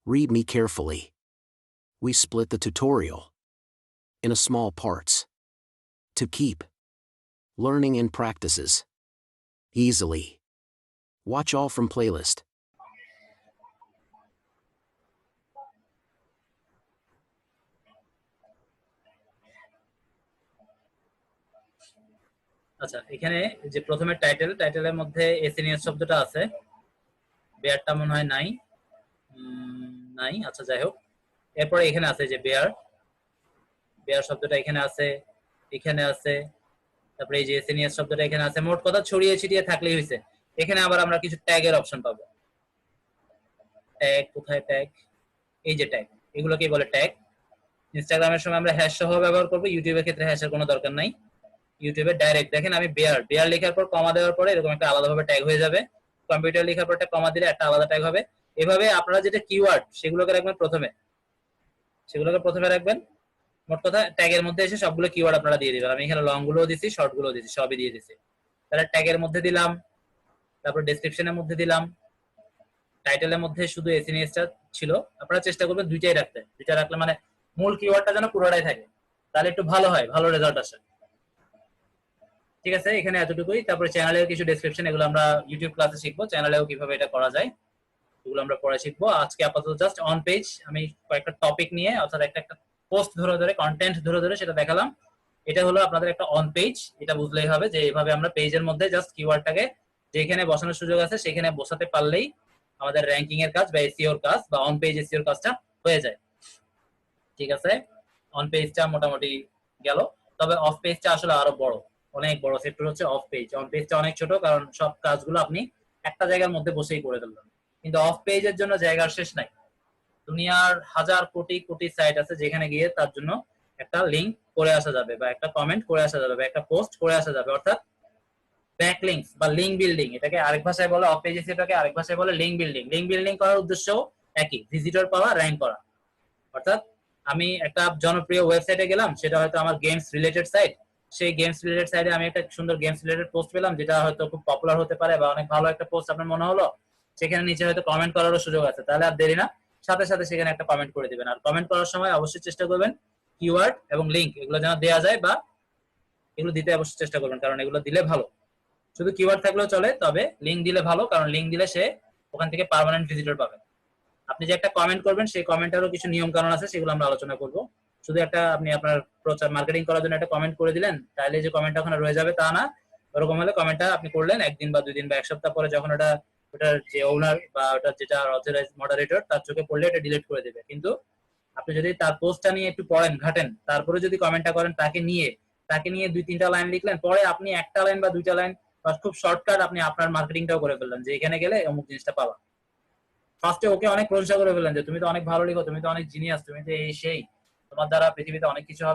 Read me carefully. We split the tutorial in a small parts to keep learning and practices easily. Watch all from playlist. আচ্ছা, এখানে যে প্রথমে টাইটেলের মধ্যে এসিনিয়াস শব্দটা আছে, বেয়ারটা মনে হয় নাই। নাই, আচ্ছা যাই হোক। এরপরে এখানে আছে যে বেয়ার শব্দটা এখানে আছে, এখানে আছে। তারপরে এই যে এসিনিয়াস শব্দটা এখানে আছে। মোট কথা ছড়িয়ে ছিটিয়ে থাকলেই হয়েছে। এখানে আবার আমরা কিছু ট্যাগের অপশন পাবো। ট্যাগ কোথায়? ট্যাগ, এই যে ট্যাগ, এগুলোকে বলে ট্যাগ। ইনস্টাগ্রামের সময় আমরা হ্যাশ সহ ব্যবহার করবো, ইউটিউবের ক্ষেত্রে হ্যাশের কোনো দরকার নাই। ইউটিউবে ডাইরেক্ট দেখেন আমি বেয়ার লেখার পর কমা দেওয়ার পরে এরকম একটা আলাদাভাবে ট্যাগ হয়ে যাবে। কম্পিউটার লেখার পর একটা কমা দিলে একটা আলাদা ট্যাগ হবে। এভাবে আপনারা যেটা কিওয়ার্ড সেগুলোকে রাখবেন প্রথমে রাখবেন। মোট কথা ট্যাগের মধ্যে এসে সবগুলো কিওয়ার্ড আপনারা দিয়ে দিবেন। আমি এখানে লং গুলোও দিছি, শর্ট গুলোও দিছি, সবই দিয়ে দিছি। তাহলে ট্যাগের মধ্যে দিলাম, তারপর ডেসক্রিপশনের মধ্যে দিলাম, টাইটেলের মধ্যে শুধু এসিনিয়াসটা ছিল। আপনারা চেষ্টা করবেন দুইটাই রাখতে, দুইটা রাখলে মানে মূল কিওয়ার্ডটা যেন পুরোটাই থাকে, তাহলে একটু ভালো হয়, ভালো রেজাল্ট আসে। ঠিক আছে, এখানে এতটুকুই। তারপরে চ্যানেলেও কিছু ডেসক্রিপশন, এগুলো আমরা ইউটিউব ক্লাসে শিখবো, চ্যানেলেও কিভাবে এটা করা যায় এগুলো আমরা পরে শিখবো। আজকে আপাতত জাস্ট অন পেজ আমি কয়েকটা টপিক নিয়ে, অর্থাৎ একটা পোস্ট ধরে কন্টেন্ট ধরে সেটা দেখালাম। এটা হলো আপনাদের একটা অন পেজ। এটা বুঝলেই হবে যে এইভাবে আমরা পেজের মধ্যে জাস্ট কিওয়ার্ডটাকে যেখানে বসানোর সুযোগ আছে সেখানে বসাতে পারলেই আমাদের র্যাঙ্কিং এর কাজ বা এসইওর কাজ বা অন পেজ এসইওর কাজটা হয়ে যায়। ঠিক আছে, অন পেজটা মোটামুটি গেল। তবে অফ পেজটা আসলে আরো বড়, অনেক বড় সেক্টর হচ্ছে অফ পেজ। অন পেজটা অনেক ছোট, কারণ সব কাজগুলো আপনি একটা জায়গার মধ্যে বসেই করে ফেলবেন। কিন্তু অফ পেজের জন্য জায়গার শেষ নাই। দুনিয়ার হাজার কোটি কোটি সাইট আছে যেখানে গিয়ে তার জন্য একটা লিংক করে আসা যাবে বা একটা কমেন্ট করে আসা যাবে বা একটা পোস্ট করে আসা যাবে, অর্থাৎ ব্যাকলিংকস বা লিংক বিল্ডিং। এটাকে আরেক ভাষায় বলে অফ পেজ এসইওটাকে আরেক ভাষায় বলে লিংক বিল্ডিং। লিংক বিল্ডিং করার উদ্দেশ্য একই, ভিজিটর পাওয়া, র‍্যাঙ্ক করা। অর্থাৎ আমি একটা জনপ্রিয় ওয়েবসাইটে গেলাম, সেটা হয়তো আমার গেমস রিলেটেড সাইট। সেই গেমস রিলেটেড সাইটে আমি একটা সুন্দর গেমস রিলেটেড পোস্ট পেলাম, যেটা হয়তো খুব পপুলার হতে পারে বা অনেক ভালো একটা পোস্ট আপনার মনে হলো। সেখানে নিচে হয়তো কমেন্ট করারও সুযোগ আছে, তাহলে আর দেরি না, সাথে সাথে সেখানে একটা কমেন্ট করে দিবেন। আর কমেন্ট করার সময় অবশ্যই চেষ্টা করবেন কিওয়ার্ড এবং লিংক এগুলো যেন দেওয়া যায়, বা এগুলো দিতে অবশ্যই চেষ্টা করবেন, কারণ এগুলো দিলে ভালো। শুধু কিওয়ার্ড থাকলেও চলে, তবে লিংক দিলে ভালো, কারণ লিংক দিলে সে ওখান থেকে পার্মানেন্ট ভিজিটর পাবে। আপনি যে একটা কমেন্ট করবেন সেই কমেন্টেরও কিছু নিয়ম কানুন আছে, সেগুলো আমরা আলোচনা করব। শুধু একটা আপনি আপনার প্রচার মার্কেটিং করার জন্য একটা কমেন্ট করে দিলেন, তাহলে যে কমেন্টটা ওখানে রয়ে যাবে তা না। ওরকম হলে কমেন্টটা আপনি করলেন একদিন বা 2 দিন বা এক সপ্তাহ পরে, যখন ওটার যে ওনার বা ওটার যেটা অথরাইজ মডারেটর তার চোখে পড়লে এটা ডিলিট করে দেবে। কিন্তু আপনি যদি তার পোস্টটা নিয়ে একটু পড়েন, ঘাটেন, তারপরে যদি কমেন্টটা করেন তাকে নিয়ে 2-3টা লাইন লিখলেন, পরে আপনি একটা লাইন বা 2টা লাইন বা খুব শর্টকাট আপনি আপনার মার্কেটিংটাও করে ফেললেন, যে এখানে গেলে অমুক জিনিসটা পাবা। ফার্স্টে ওকে অনেক প্রশংসা করে ফেললেন যে তুমি তো অনেক ভালো লিখো, তুমি তো অনেক জিনিয়াস, তুমি তো এই সেই, তোমার দ্বারা পৃথিবীতে অনেক কিছু হবে।